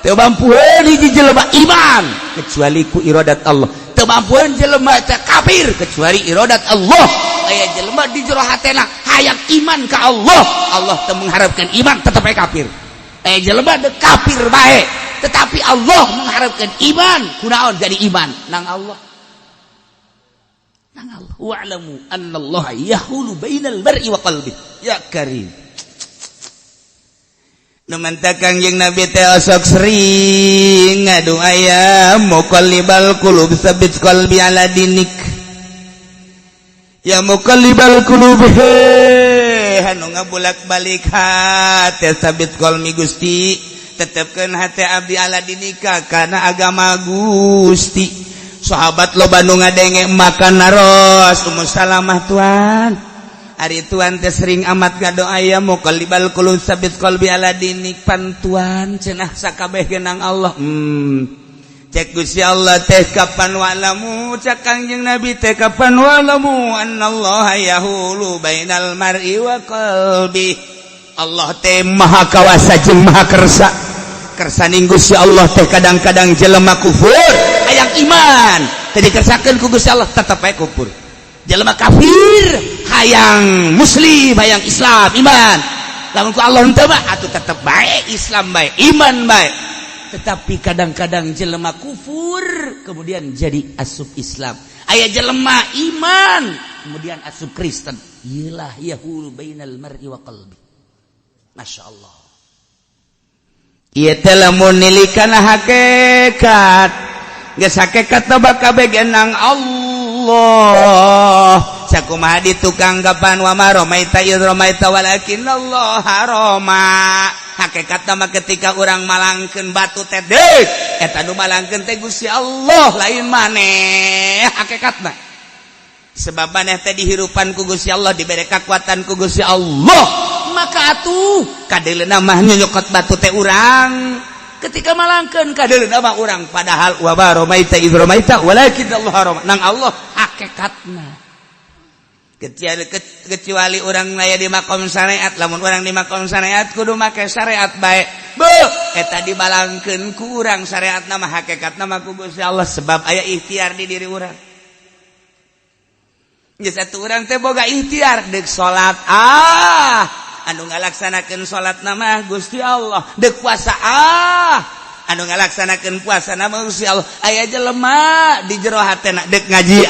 teu mampueun hiji jelema iman kecuali ku iradat Allah, teu mampueun jelema kafir kecuali iradat Allah. Aya jelema di jero hatena hayang iman ka Allah, Allah teu mengharapkan iman tetep aya kafir. Aya jelema de kafir bae tetapi Allah mengharapkan iman, kunaon jadi iman nang Allah. Nang Allah. Wa'lamu annallaha yahulu bainal mar'i wa qalbi. Ya karim. Numantakang yang Nabi teh osok sering ngadu aya muqallibal qulub sabit qalbi ala dinik. Ya muqallibal qulub anu ngabulak-balik hate sabit qalbi Gusti, tetepkeun hate abdi ala dinika kana agama Gusti. Sahabat loba nu ngadenge makan naros Ummu Salamah Tuan. Ari Tuan teh sering amat ngadoa aya muqallibal qulub sabit qalbi ala dinik pantuan cenah sakabeh genang Allah. Cek Gusti Allah teh kapan wa'lamu, cek Kangjeng Nabi teh kapan wa'lamu annallaha yahulu bainal mar'i wa qalbi. Allah teh maha kawasa jeung maha kersa. Kersaning Gusti Allah teh kadang-kadang jelema kufur hayang iman teh dikersakeun ku Gusti Allah tetep bae kufur. Jelema kafir hayang muslim hayang Islam iman, lamun ku Allah henteu mah atuh tetep bae Islam bae iman bae. Tetapi kadang-kadang jelema kufur kemudian jadi asup Islam, aya jelema iman kemudian asup Kristen. Yalah yahulu bainal mar'i wa qalbi. Masyaallah. Ieu teh lamun nilikana hakikat, geus hakikat teh kabeh genang Allah. Sakumaha di tukang gapan wa ma romaita id romaita walakin Allah haroma. Hakikatna mah ketika urang malangkeun batu teh deuk eta nu malangkeun teh Gusti Allah lain maneh hakikatna. Sebab maneh teh dihirupan ku Gusti Allah, dibere kakuatan ku Gusti Allah. Maka atuh kadeleuna mah nyokot batu teh urang ketika malangkeun kadeleuna mah urang, padahal wa baromaita idromaita walakin Allah haram nang Allah hakikatna. Kecuali urang aya di makom syariat, lamun urang di makom syariat kudu make syariat bae. Eta dibalangkeun ku urang syariatna mah hakikatna mah ku Gusti Allah, sebab aya ikhtiar di diri urang. Geus atuh urang teh boga ikhtiar deuk salat anu ngalaksanakeun salatna mah Gusti Allah, deuk puasa anu ngalaksanakeun puasa nama Gusti Allah. Aya jelema di jero hatena deuk ngaji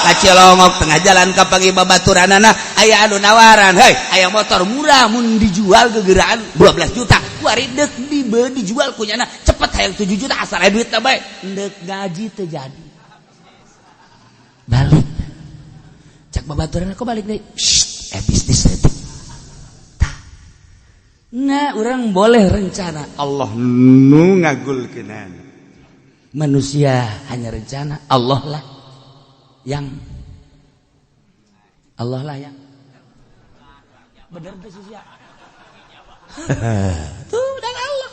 kacelongok tengah jalan ka pagi babaturanana aya anu nawaran, hei aya motor murah mun dijual gegeraan 12 juta kuari deuk dijual kunyana cepet hayang 7 juta asal aya duitna bae, deuk ngaji teu jadi. Balik cak babaturanana kok balik deui, bisnis teh. Nah, orang boleh rencana, Allah nu ngagulkeun. Manusia hanya rencana, Allah lah yang bener teh sia. Tuh dan Allah.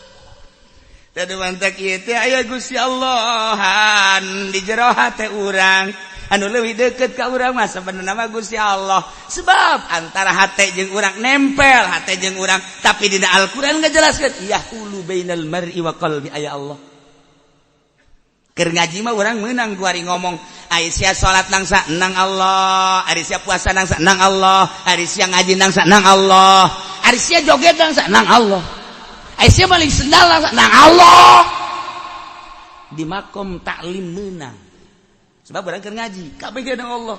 Tadi mantak ieu teh aya Gusti Allahan di jero hate urang. Anu leuwih deukeut ka urang mah sabenerna mah Gusti Allah. Sebab antara hate jeung urang nempel hate jeung urang, tapi dina Al-Qur'an ngajelaskeun yahulu bainal mar'i wa qalbi aya Allah. Keur ngaji mah urang meunang kuari ngomong ari sia salat nang sa nang Allah, ari sia puasa nang sa nang Allah, ari sia ngaji nang sa nang Allah, ari sia joget nang sa nang Allah, ari sia maling sendal nang sa nang Allah. Di makom taklim meunang. Sebab orang keur ngaji kabeh ge nang Allah.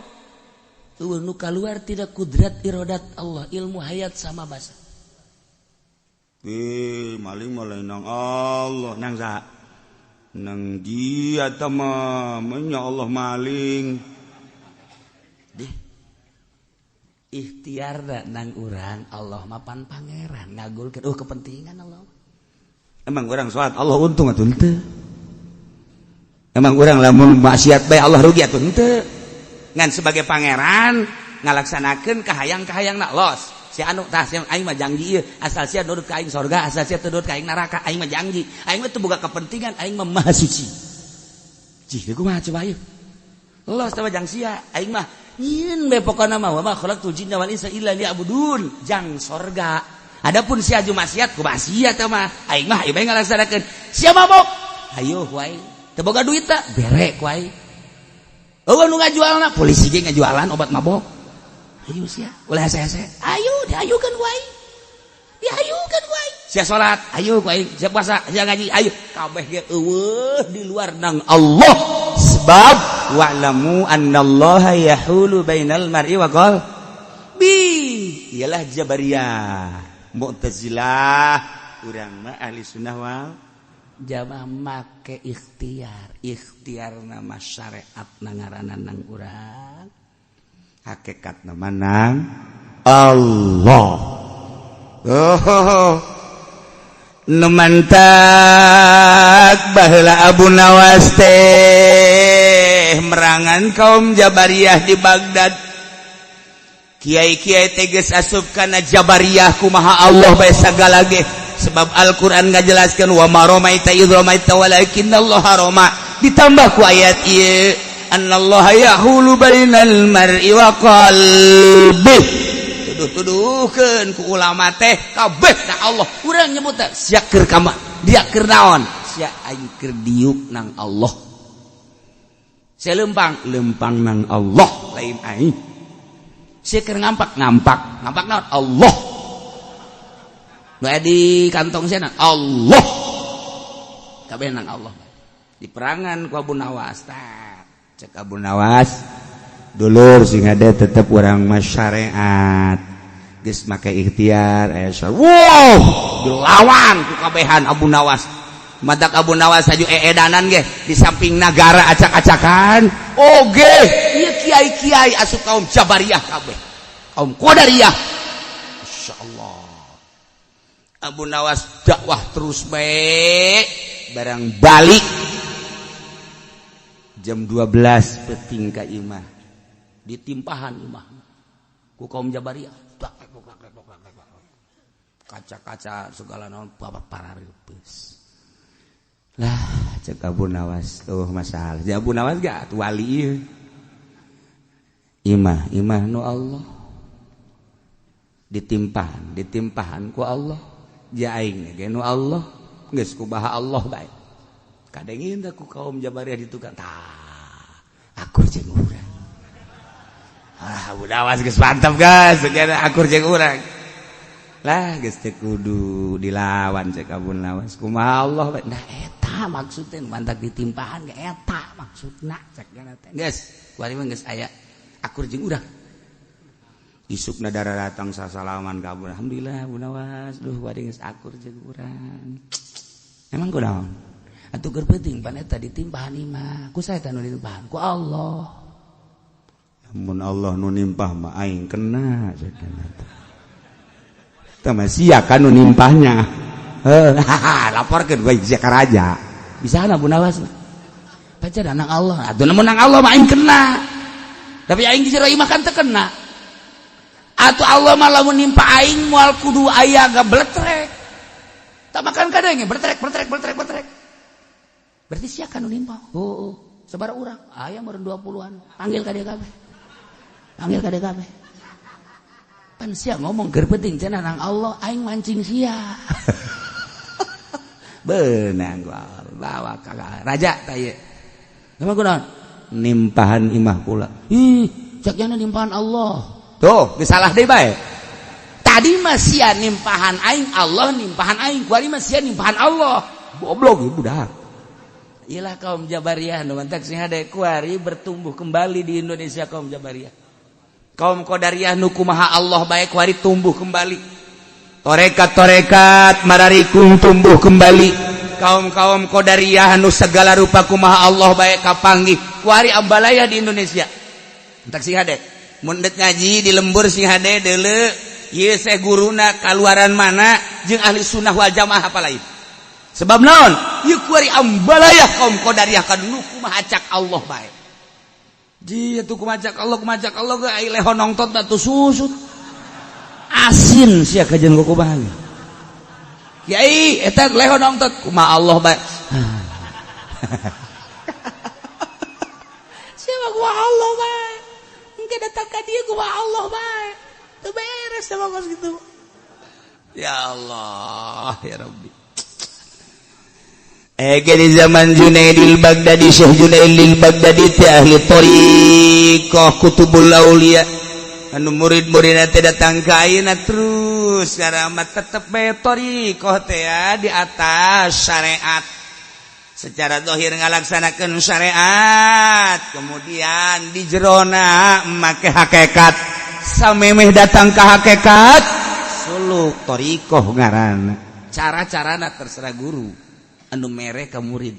Nu kaluar tidak kudrat iradat Allah, ilmu hayat sama basa. Maling malah nang Allah, nang sa? Nang dia tama nya Allah maling. Ikhtiar nang urang, Allah mapan pangeran ngagulkeun kepentingan Allah. Emang urang salat Allah untung atuh henteu? Emang urang lamun maksiat bae Allah rugi atuh henteu? Ngan sebagai pangeran ngalaksanakeun kahayang-kahayangna los. Si anu tah sia aing mah janji ieu, asal sia nurut ka aing surga, asal sia teu nurut ka aing neraka, aing mah janji. Aing mah teu boga kepentingan, aing mah maha suci. Cih, kumaha coba ieu? Los teh jang sia, aing mah nyin bae pokona mah wa ma khalaqtul jinna wal insa illa liya'budun, jang surga. Adapun si aju maksiat ku maksiat mah aing mah ieu bae ngalaksanakeun sia mabok ayo wae teu boga duit teh bere wae eueuh nu ngajualna polisi ge ngajualan obat mabok ayo sia ulah hese-hese ayo diayukeun wae sia salat ayo wae sia puasa sia ngaji ayo kabeh ge eueuh di luar nang Allah sebab wa'lamu annallaha yahulu bainal mar'i wa qalbi ialah Jabariyah Mu'tazilah urang mah ahli sunnah wal jamaah make ikhtiar nama syariat nangaranna nang urang hakikatna manang Allah nu mantak baheula Abu Nawas teh merangan kaum Jabariyah di Baghdad kiai-kiai teges asup kana Jabariyah kumaha Allah bae sagala ge sebab Al-Qur'an ngajelaskeun wa ma ramaita idz ramaita walakinallaha rama ditambah ku ayat ieu annallaha yahulu bainal mar'i wa qalbi tuduh-tuduhkeun ku ulama teh kabeh na Allah urang nyebut teh sia keur kama dia keur naon sia aing keur diuk nang Allah sia lempang nang Allah lain aing sia keur ngampak naon Allah nu di kantong sia Allah kabeh nang Allah di perangan ku Abu Nawas cek Abu Nawas dulur sing ada tetep urang masyarakat geus make ikhtiar wow dilawan ku kabehan Abu Nawas madak Abu Nawas aju eedanan ge di samping negara acak-acakan oge ieu kiai-kiai asup kaum Jabariyah kabeh kaum Qadariyah insyaallah Abu Nawas dakwah terus bae barang balik jam 12 peting ka imah ditimpahan imah ku kaum Jabariyah kaca-kaca segala naon parareupeus lah cek Abu Nawas tuh masalah jeung Abu Nawas gak atuh wali ieu imah nu Allah ditimpahan ku Allah ja aing ge nu Allah geus kumaha Allah bae kadengin da ku kaum Jabariyah ditukar akur jeung urang Abu Nawas geus mantap guys segala akur jeung urang lah geus teh kudu dilawan cek Abu Nawas kumaha Allah bae nah eta maksudna mantak ditimpahan ge eta maksudna cek kana teh geus kuari mah geus aya akur jeung urang isukna dara datang sasalaman ka Abu alhamdulillah Abu Nawas duh kuari geus akur jeung urang emang kunaon atuh keur penting pan eta ditimpahan imah ku saeta nu ditimpahan ku Allah mun Allah nu nimpah mah aing kena cek kana teh tah mah sia kan nu nimpahnya laporkeun bae sia ka raja bisana Abu Nawas pacar anak Allah atuh mun nang Allah mah aing kena tapi aing di jero imah kan teu kena atuh Allah mah lamun nimpa aing moal kudu aya gabletrek tak makan kadang bertrek berarti sia kan nu nimpa sabar urang aya meureun 20-an panggil ka dia kabeh pan sia ngomong keur penting cenah nang Allah aing mancing sia beunang bawa ka raja tah ieu emang kunaon nimpahan imah pula ih cek jana nimpahan Allah tuh disalah deui bae tadi mah sia nimpahan aing Allah nimpahan aing kuari mah sia nimpahan Allah goblok ieu budak iyalah kaum Jabariyah nu mantak sing hade kuari bertumbuh kembali di Indonesia kaum Jabariyah kaum Qadariyah nu kumaha Allah bae kuari tumbuh kembali torekat mararikung tumbuh kembali kaum Qadariyah nu segala rupa kumaha Allah bae kapanggih kuari ambalaya di Indonesia mantak sing hade mun deuk ngaji di lembur sing hade deuleu ieu teh guruna kaluaran mana jeung ahli sunnah wal jamaah apa lain sebab naon ieu kuari ambalaya kaum Qadariyah kanu kumaha acak Allah bae ji atuh kumaha acak Allah ge ai lehon nongtot batu susut asin sia kajian kumaha Kiai eta lehon nongtot kumaha Allah bae sia kumaha Allah bae engke datang ka dieu kumaha Allah bae teu beres sama kos gitu Ya Allah ya Rabbi. Di zaman Junaidil Baghdadi, Syekh Junaidil Baghdadi teh ahli thariqah Kutubul Aulia. Anu murid-muridna teh datang ka ayeuna terus ngaramat tetep bae thariqah teh di atas syariat. Secara zahir ngalaksanakeun syariat, kemudian di jerona make hakikat. Samemeh datang ka hakikat, suluk thariqah ngaranna. Cara-carana terserah guru. Anu mere ka murid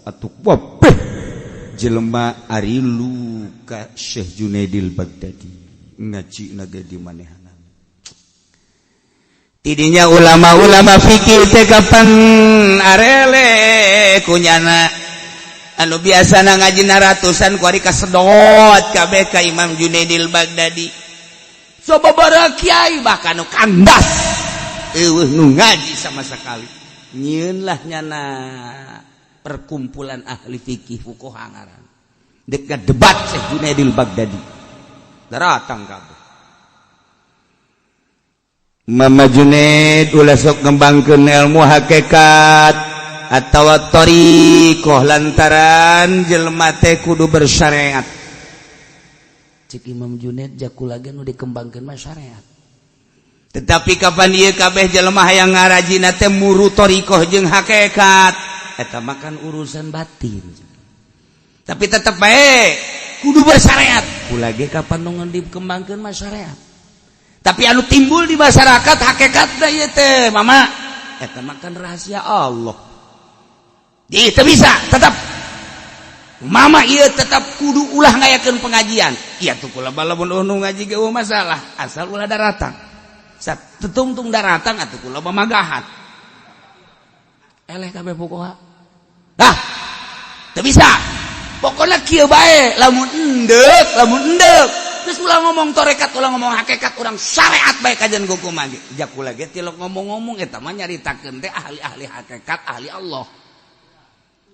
atuh wabeh jelema arilu ka Syekh Junaidil Baghdadi ngaji naga di manehna. Tidinya ulama-ulama fikih teh kapan arele kunyana anu biasana ngajina ratusan kuari kasedot kabeh ka Imam Junaidil Baghdadi. Sababaraha kiai bahkan nu kandas nu ngaji sama sekali. Nyieun lah nyana perkumpulan ahli fikih fuqaha ngaran. Dek debat Syekh Junaidil Baghdadi. Daratang kabeh. Mama Junaid ulah sok ngembangkeun ilmu hakikat atawa thariqah lantaran jelema teh kudu bersyariat. Cik Imam Junaid jakulaga nu dikembangkeun mah syariat. Tetapi kapan ieu kabeh jelema hayang ngarajina teh muru thariqah jeung hakikat, eta mah kan urusan batin. Tapi tetep bae kudu bersyariat. Kula ge kapan nu dikembangkeun mah syariat. Tapi anu timbul di masyarakat hakikatna ieu teh mama eta mah kan rahasia Allah. Jadi teu bisa tetep mama ieu tetap kudu ulah ngayakeun pengajian. Iya tuh kula balamun nu ngaji ge masalah asal ulah daratang. Tetungtung daratang atuh kula mamagahan. Eleh kabeh pokokna. Dah. Teu bisa. Pokona kieu bae, lamun endeuk. Terus ulah ngomong tarekat, ulah ngomong hakikat, urang syariat bae kajian hukum ge. Jak kula ge tilok ngomong-ngomong eta mah nyaritakeun teh ahli-ahli hakikat, ahli Allah.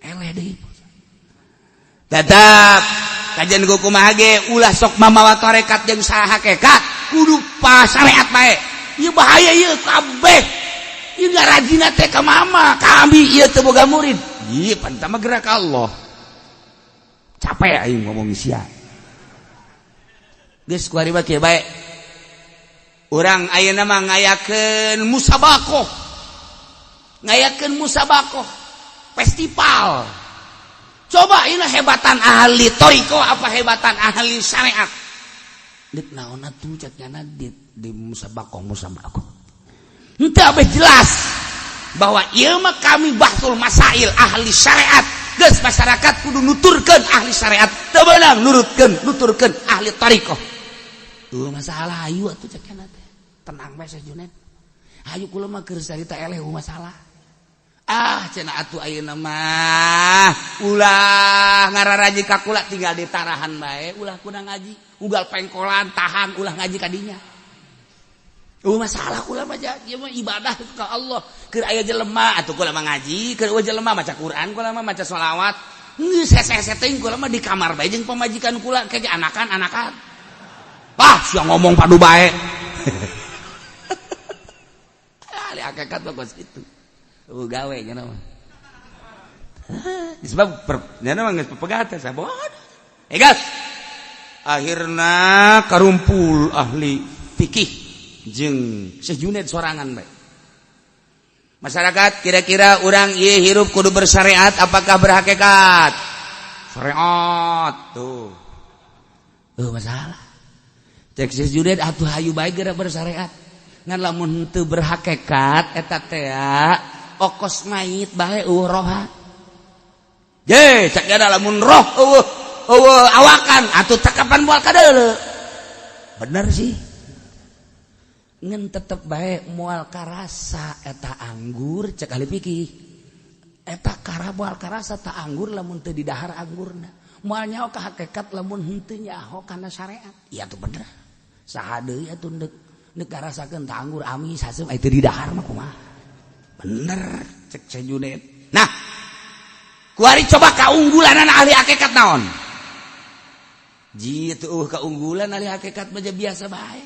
Eleh deui. Tetap kajian hukum ge ulah sok mamawa tarekat jeung saha hakikat, kudu pa syariat bae. Ieu bahaya ieu kabeh. Ieu garajina teh ka mama, kami ieu teu boga murid. Ieu pantah mah gerak Allah. Capek aing ngomong sia. Geus kuari mah kieu bae. Urang ayeuna mah ngayakeun musabaqah. Ngayakeun musabaqah. Festival. Coba ieu hebatan ahli thariqah apa hebatan ahli syariat. Dik naon atuh cek nyana di musabaqah. Henteu abeh jelas bahwa ieu mah kami bahsul masail ahli syariat. Geus masyarakat kudu nuturkeun ahli syariat, teu beunang nuturkeun ahli thariqah. Tuh masalah hayu atuh cek nyana teh. Tenang bae Syekh Junaid. Hayu kula mah keur carita eleh masalah. Cenah atuh ayeuna mah ulah ngararaji ka kula tinggal ditarahan bae, ulah kudu ngaji. Ugal pengkolan tahan ulah ngaji kadinya. Masalah kula mah ieu mah ibadah ka Allah. Keur aya jelema atuh kula mah ngaji, keur aya jelema maca Quran, kula mah maca shalawat. Geus hese-hese teh kula mah di kamar bae jeung pamajikan kula ke anakan-anakan. Sia ngomong padu bae. Ali hakikat bagus itu. Gawe nya mah. Sebab nya mah geus pepegah teh sabodo. Gas. Akhirna karumpul ahli fikih jeung Syekh Junaid sorangan bae. Masyarakat kira-kira urang ieu hirup kudu bersyariat apakah berhakikat? Syariat tuh. Masalah. Cek Syekh Junaid atuh hayu bae geura bersyariat. Ngan lamun teu berhakikat eta teh okos mayit bae roha. Ye, cek ada lamun roh awakan atuh takapan moal kadeuleu. Bener sih. Ngan tetep bae moal karasa eta anggur cek ahli fikih. Eta kara moal karasa ta anggur lamun teu didahar anggurna. Moal nyaho ka hakikat lamun henteu nyaho kana syariat. Iya tuh bener. Saha deui atuh neuk ngarasakeun ta anggur amis haseum teu didahar mah kumaha. Bener cek Syekh Junaid. Nah, kuari coba kaunggulan ahli hakikat naon? Jitu keunggulan ahli hakikat baja biasa bae.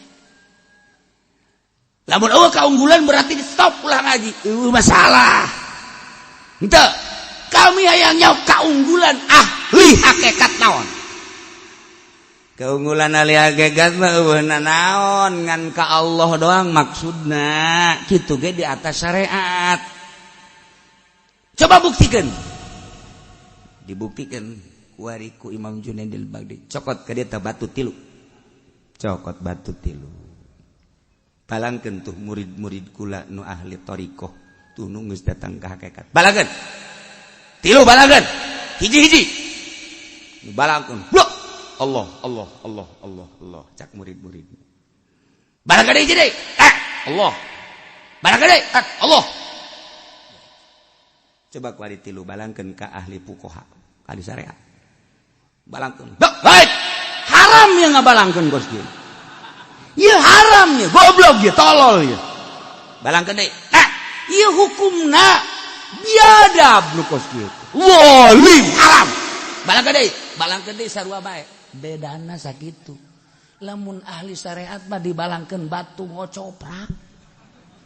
Lamun keunggulan berarti di stop ulah ngaji. Masalah. Henteu. Kami hayang nyawa keunggulan ahli hakikat naon. Keunggulan ahli hakikat mah eueuhna naon ngan ka Allah doang maksudna. Kitu ge di atas syariat. Coba buktikan. Dibuktikan wariku Imam Junaidil Baghdadi. Cokot ka dieu batu tilu. Cokot batu tilu. Balangkeun tuh murid-murid kula nu ahli thariqah tuh nu geus datang ka hakikat. Balangkeun. Tilu balangkeun. Hiji-hiji. Balangkeun. Blok. Allah. Cak murid-murid. Balangkeun hiji deui. Allah. Balangkeun deui. Allah. Coba ku ari tilu balangkeun ka ahli fuqaha, ahli syariat. Balangkeun. Baik. Haram yang ngabalangkeun bos kieu. Ieu haram nya, goblok ieu, tolol ieu. Balangkeun deui. Ieu hukumna biadab nu kos kieu. Walim haram. Balangkeun deui sarua bae. Bedana sakitu. Lamun ahli syariat mah dibalangkeun batu ngocoprak.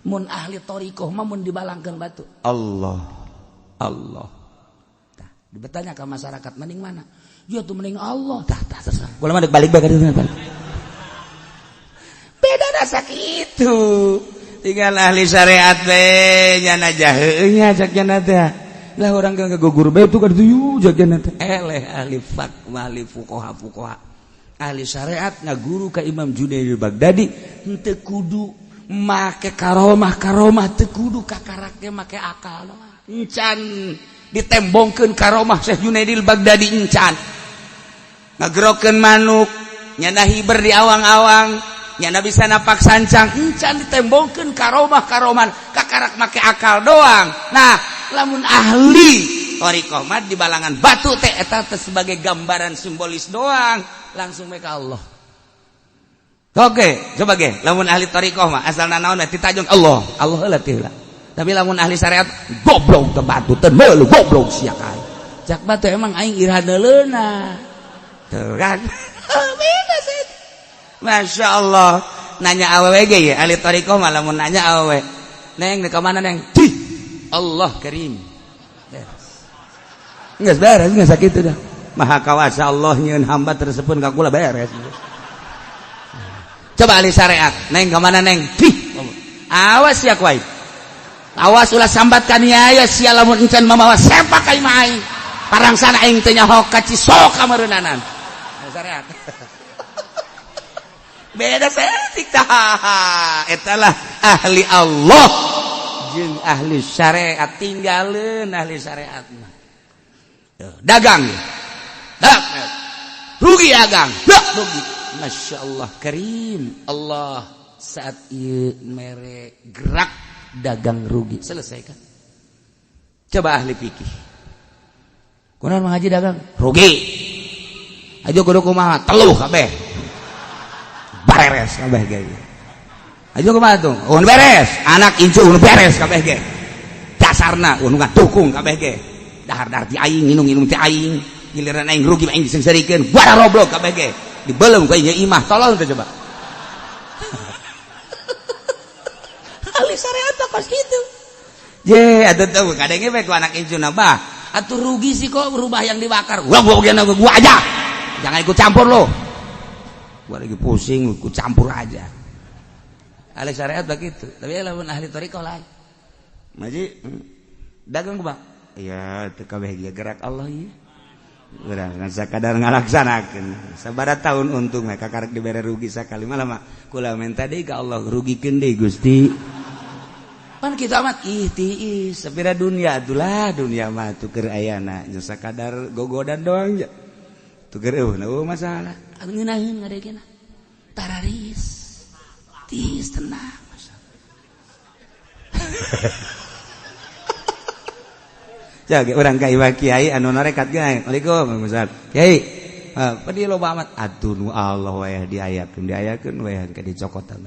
Mun ahli thariqah mah mun dibalangkeun batu. Allah. Tah, dibertanya ke masyarakat mending mana? Ya tuh mending Allah. Tah terserah. Kula mah balik bae ka dieu. Beda rasa kitu. Tinggal ahli syariat we nyana jaheung nya cak nya teh. Lah urang ke gugur bae tuh ka dieu jagana teh. Eleh ahli ahli fuqaha. Ahli syariat ngaguru ka Imam Junaidil Baghdadi henteu kudu make karomah teu kudu kakarake make akal doang. Encan ditembongkeun karomah Syekh Junaidil Baghdadi encan. Ngagerokeun manuk, nyana hiber di awang-awang, nyana bisa napak sancang, encan ditembongkeun karomah-karoman kakarak make akal doang. Nah, lamun ahli thariqah mah di balangan batu teh eta teh sebagai gambaran simbolis doang, langsung mereka Allah. Oke, coba ge, lamun ahli thariqah mah asalna naon ditajung Allah heula teh heula. Tapi lamun ahli syariat goblok ke batu teh meulu goblok sia kai. Cak batu emang aing iraha neuleuna. Tuh kan. Beda sih. Masyaallah. Nanya awewe ge ya ahli thariqah mah lamun nanya awewe. Neng di ka mana neng? Cih. Allah Karim. Beres. Geus sakitu dah. Maha kawasa Allah nyieun hamba tersebut ka kula beres. Coba ahli syariat, neng ka mana neng? Cih. Awas ya kuai. Awas ulah sambatkan ya sia lamun encan mamawa sepak ka imah aing. Parang sana aing teh nyaho ka Cisok kameureunanan. Syariat. Beda setik tah. Etalah ahli Allah jeung ahli syariat tinggalin ahli syariat mah. Dagang. Rugi dagang. Rugi. Masyaallah Karim. Allah saat ieu mere gerak dagang rugi selesaikan. Coba ahli fikih. Kunaon mengaji dagang rugi. Ajo kudu kumaha teluh kabeh. Beres kabeh ge. Ajo kumaha tuh? Mun beres, anak incu nu beres kabeh ge. Dasarna nu tukung kabeh ge. Dahar-dahar ti aing, nginum ti aing, giliran aing rugi aing disengsarikeun. Guara roblok kabeh ge. Dibelem ka ieu imah tolong teh coba. Ahli syariat kos gitu. Je, atuh tuh kadenge bae ku anak injuna bah. Atuh rugi sih kok berubah yang dibakar. Gua aja. Jangan ikut campur lo. Gua lagi pusing ikut campur aja. Ahli syariat begitu. Tapi lamun ahli thariqah lain. Maji dagang ku, Bang. Iya, teu kabeh gerak Allah ieu. Urang sakadar ngalaksanakeun. Sabaraha taun untung we kakarek dibere rugi sakali malah mah kula minta deui ka Allah rugikeun deui Gusti. Pan kita amat tiis sapira dunia atulah dunia mah tuh keur ayana nya sakadar gogodan doang ya. Tuh keur masalah. Anu ngeunaheun ngadegena. Tararis. Tiis tenang. Jaga orang kaya kiai anu narekat ge. Waalaikumsalam Ustaz. Kiai, padi loba amat atuh nu Allah we diayakeun we ke dicokotan.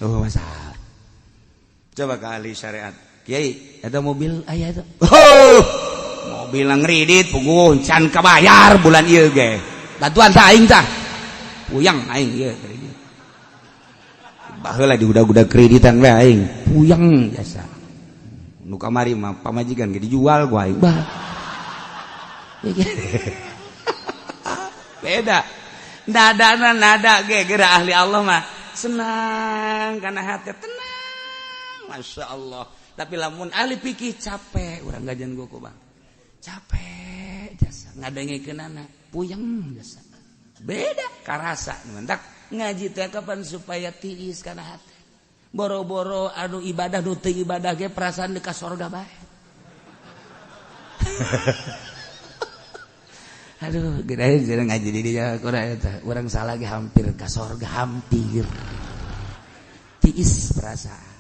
Oh masalah. Coba ka ahli syariat. Kiai, eta mobil aya eta. Oh, mobil ngridit puguh can kabayar bulan ieu ge. Bantuan tah aing tah. Puyang aing ieu. baheula di udah kreditan we aing puyeng jasa nu kamari mah pamajikan ge dijual ku aing bah beda nada ge geura ahli Allah mah senang kana hati tenang Masya Allah tapi lamun ahli pikir capek urang gajian gua ku bang capek jasa ngadengikeunana puyeng jasa beda karasa mentak ngaji teh kapan supaya tiis kana hati boro-boro anu ibadah nu teu ibadah ge perasaan di ka sorga bae aduh geus jarang ngaji di dieu urang salah ge hampir ka sorga hampir tiis perasaan